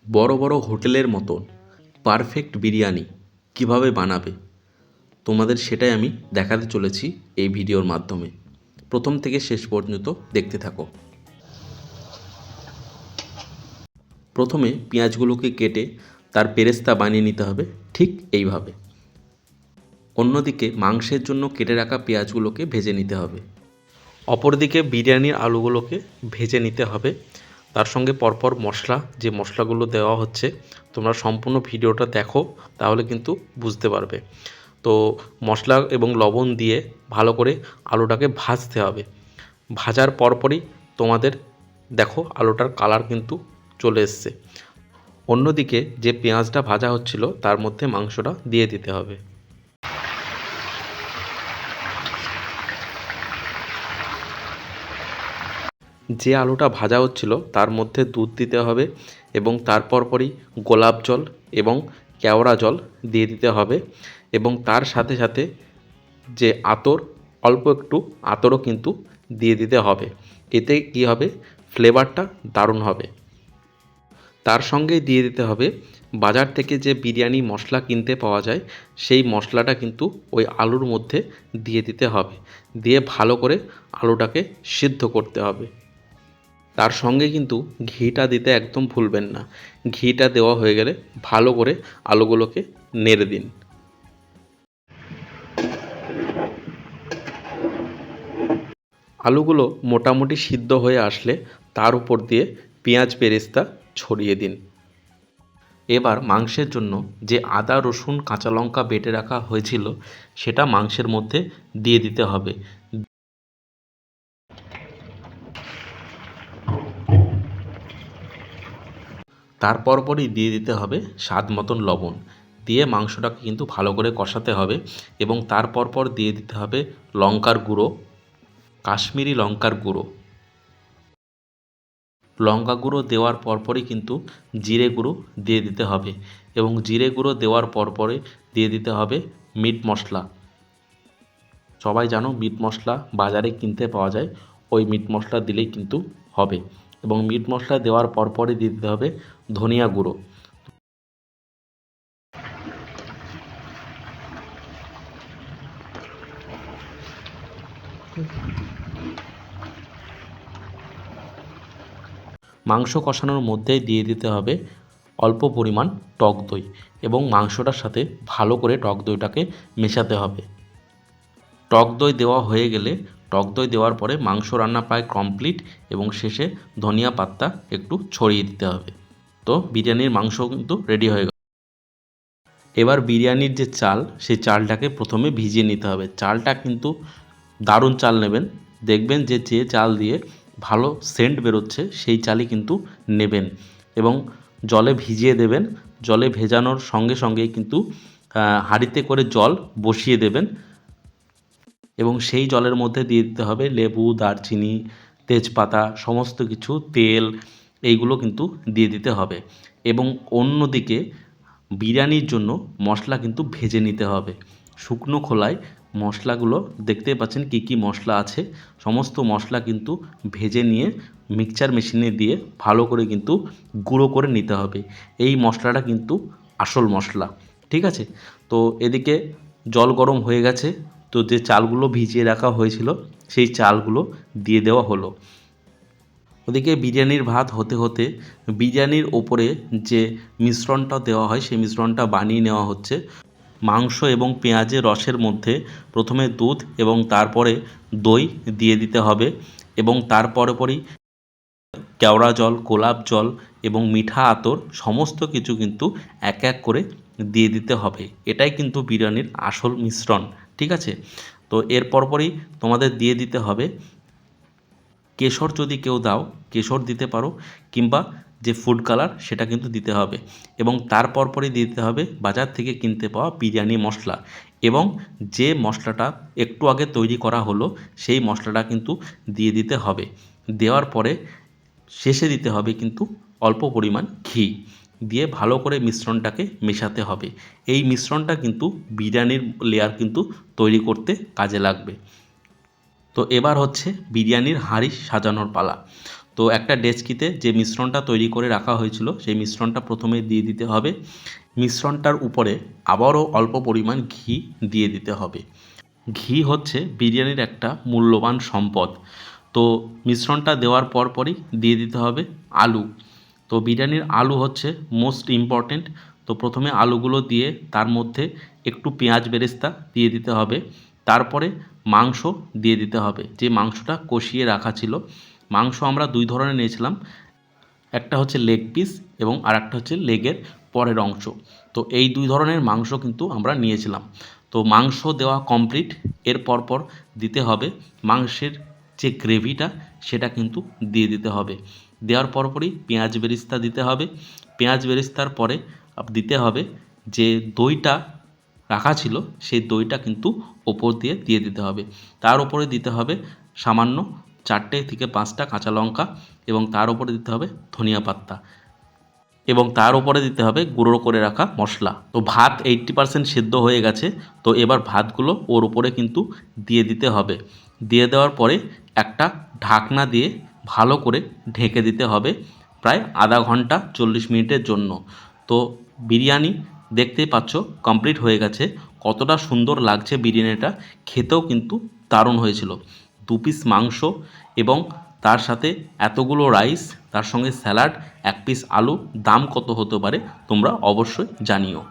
বড় বড় হোটেলের মতন পারফেক্ট বিরিয়ানি কিভাবে বানাবে তোমাদের সেটাই আমি দেখাতে চলেছি এই ভিডিওর মাধ্যমে। প্রথম থেকে শেষ পর্যন্ত দেখতে থাকো। প্রথমে পেঁয়াজগুলোকে কেটে তার বেরেস্তা বানিয়ে নিতে হবে ঠিক এইভাবে। অন্যদিকে মাংসের জন্য কেটে রাখা পেঁয়াজগুলোকে ভেজে নিতে হবে। অপরদিকে বিরিয়ানির আলুগুলোকে ভেজে নিতে হবে। তার সঙ্গে পরপর যে মশলাগুলো দেওয়া হচ্ছে তোমরা সম্পূর্ণ ভিডিওটা দেখো, তাহলে কিন্তু বুঝতে পারবে। তো মশলা এবং লবণ দিয়ে ভালো করে আলুটাকে ভাজতে হবে। ভাজার পরপরই তোমাদের দেখো আলুটার কালার কিন্তু চলে এসছে। অন্যদিকে যে পেঁয়াজটা ভাজা হচ্ছিল তার মধ্যে মাংসটা দিয়ে দিতে হবে। যে আলুটা ভাজা হচ্ছিল তার মধ্যে দুধ দিতে হবে এবং তারপর পরই গোলাপ জল এবং কেওড়া জল দিয়ে দিতে হবে এবং তার সাথে সাথে যে আতর, অল্প একটু আতরও কিন্তু দিয়ে দিতে হবে। এতে কী হবে, ফ্লেভারটা দারুণ হবে। তার সঙ্গে দিয়ে দিতে হবে বাজার থেকে যে বিরিয়ানি মশলা কিনতে পাওয়া যায়, সেই মশলাটা কিন্তু ওই আলুর মধ্যে দিয়ে দিতে হবে। দিয়ে ভালো করে আলুটাকে সিদ্ধ করতে হবে। তার সঙ্গে কিন্তু ঘিটা দিতে একদম ভুলবেন না। ঘিটা দেওয়া হয়ে গেলে ভালো করে আলুগুলোকে নেড়ে দিন। আলুগুলো মোটামুটি সিদ্ধ হয়ে আসলে তার উপর দিয়ে পেঁয়াজ বেরেস্তা ছড়িয়ে দিন। এবার মাংসের জন্য যে আদা রসুন কাঁচা লঙ্কা বেটে রাখা হয়েছিল সেটা মাংসের মধ্যে দিয়ে দিতে হবে। তারপর পরই দিয়ে দিতে হবে স্বাদ মতন লবণ। দিয়ে মাংসটাকে কিন্তু ভালো করে কষাতে হবে এবং তারপর পর দিয়ে দিতে হবে লঙ্কার গুঁড়ো, কাশ্মীরি লঙ্কার গুঁড়ো। লঙ্কা গুঁড়ো দেওয়ার পরপরই কিন্তু জিরে গুঁড়ো দিয়ে দিতে হবে এবং জিরে গুঁড়ো দেওয়ার পরপরে দিয়ে দিতে হবে মিট মশলা। সবাই জানো মিট মশলা বাজারে কিনতে পাওয়া যায়, ওই মিট মশলা দিলেই কিন্তু হবে। এবং মিট মশলা দেওয়ার পরপরই দিয়ে দিতে হবে ধনিয়া গুঁড়ো। মাংস কষানোর মধ্যেই দিয়ে দিতে হবে অল্প পরিমাণ টক দই এবং মাংসটার সাথে ভালো করে টক দইটাকে মেশাতে হবে। টক দই দেওয়া হয়ে গেলে টক দই দেওয়ার পরে মাংস রান্না প্রায় কমপ্লিট এবং শেষে ধনিয়া পাতা একটু ছড়িয়ে দিতে হবে। তো বিরিয়ানির মাংস কিন্তু রেডি হয়ে গেল। এবার বিরিয়ানির যে চাল, সেই চালটাকে প্রথমে ভিজিয়ে নিতে হবে। চালটা কিন্তু দারুণ চাল নেবেন। দেখবেন যে চাল দিয়ে ভালো সেন্ট বেরোচ্ছে সেই চালই কিন্তু নেবেন এবং জলে ভিজিয়ে দেবেন। জলে ভেজানোর সঙ্গে সঙ্গেই কিন্তু হাঁড়িতে করে জল বসিয়ে দেবেন এবং সেই জলের মধ্যে দিয়ে দিতে হবে লেবু, দারচিনি, তেজপাতা, সমস্ত কিছু, তেল, এইগুলো কিন্তু দিয়ে দিতে হবে। এবং অন্যদিকে বিরিয়ানির জন্য মশলা কিন্তু ভেজে নিতে হবে। শুকনো খোলায় মশলাগুলো দেখতে পাচ্ছেন কী কী মশলা আছে, সমস্ত মশলা কিন্তু ভেজে নিয়ে মিক্সচার মেশিনে দিয়ে ভালো করে কিন্তু গুঁড়ো করে নিতে হবে। এই মশলাটা কিন্তু আসল মশলা, ঠিক আছে? তো এদিকে জল গরম হয়ে গেছে, তো যে চালগুলো ভিজিয়ে রাখা হয়েছিল সেই চালগুলো দিয়ে দেওয়া হলো। ওদিকে বিরিয়ানির ভাত হতে হতে বিরিয়ানির ওপরে যে মিশ্রণটা দেওয়া হয় সেই মিশ্রণটা বানিয়ে নেওয়া হচ্ছে। মাংস এবং পেঁয়াজের রসের মধ্যে প্রথমে দুধ এবং তারপরে দই দিয়ে দিতে হবে এবং তারপরে পরই কেওড়া জল, গোলাপ জল এবং মিঠা আতর সমস্ত কিছু কিন্তু এক এক করে দিয়ে দিতে হবে। এটাই কিন্তু বিরিয়ানির আসল মিশ্রণ, ঠিক আছে? তো এর পরপরই তোমাদের দিয়ে দিতে হবে কেশর। যদি কেউ দাও কেশর দিতে পারো, কিংবা যে ফুড কালার সেটা কিন্তু দিতে হবে এবং তারপর পরই দিতে হবে বাজার থেকে কিনতে পাওয়া বিরিয়ানি মশলা এবং যে মশলাটা একটু আগে তৈরি করা হলো সেই মশলাটা কিন্তু দিয়ে দিতে হবে। দেওয়ার পরে শেষে দিতে হবে কিন্তু অল্প পরিমাণ ঘি দিয়ে ভালো করে মিশ্রণটাকে মেশাতে হবে। এই মিশ্রণটা কিন্তু বিরিয়ানির লেয়ার কিন্তু তৈরি করতে কাজে লাগবে। তো এবার হচ্ছে বিরিয়ানির হাঁড়ি সাজানোর পালা। তো একটা ডেচকিতে যে মিশ্রণটা তৈরি করে রাখা হয়েছিল সেই মিশ্রণটা প্রথমে দিয়ে দিতে হবে। মিশ্রণটার উপরে আবারও অল্প পরিমাণ ঘি দিয়ে দিতে হবে। ঘি হচ্ছে বিরিয়ানির একটা মূল্যবান সম্পদ। তো মিশ্রণটা দেওয়ার পরপরই দিয়ে দিতে হবে আলু। তো বিরিয়ানির আলু হচ্ছে মোস্ট ইম্পর্ট্যান্ট। তো প্রথমে আলুগুলো দিয়ে তার মধ্যে একটু পেঁয়াজ বেরেস্তা দিয়ে দিতে হবে। তারপরে মাংস দিয়ে দিতে হবে, যে মাংসটা কষিয়ে রাখা ছিল। মাংস আমরা দুই ধরনের নিয়েছিলাম, একটা হচ্ছে লেগ পিস এবং আর একটা হচ্ছে লেগের পরের অংশ। তো এই দুই ধরনের মাংস কিন্তু আমরা নিয়েছিলাম। তো মাংস দেওয়া কমপ্লিট, এর পরপর দিতে হবে মাংসের যে গ্রেভিটা সেটা কিন্তু দিয়ে দিতে হবে। দেওয়ার পরপরই পেঁয়াজ বেরেস্তা দিতে হবে। পেঁয়াজ বেরেস্তার পরে দিতে হবে যে দইটা রাখা ছিল সেই দইটা কিন্তু ওপর দিয়ে দিয়ে দিতে হবে। তার উপরে দিতে হবে সামান্য 4টে থেকে 5টা কাঁচা লঙ্কা এবং তার উপরে দিতে হবে ধনিয়া পাতা এবং তার উপরে দিতে হবে গুঁড়ো করে রাখা মশলা। তো ভাত 80% সেদ্ধ হয়ে গেছে। তো এবার ভাতগুলো ওর উপরে কিন্তু দিয়ে দিতে হবে। দিয়ে দেওয়ার পরে একটা ঢাকনা দিয়ে ভালো করে ঢেকে দিতে হবে প্রায় আধা ঘন্টা 40 মিনিটের জন্য। তো বিরিয়ানি দেখতেই পাচ্ছ কমপ্লিট হয়ে গেছে। কতটা সুন্দর লাগছে বিরিয়ানিটা, খেতেও কিন্তু দারুণ হয়েছিল। 2 পিস মাংস এবং তার সাথে এতগুলো রাইস, তার সঙ্গে স্যালাড, 1 পিস আলু, দাম কত হতে পারে তোমরা অবশ্যই জানিও।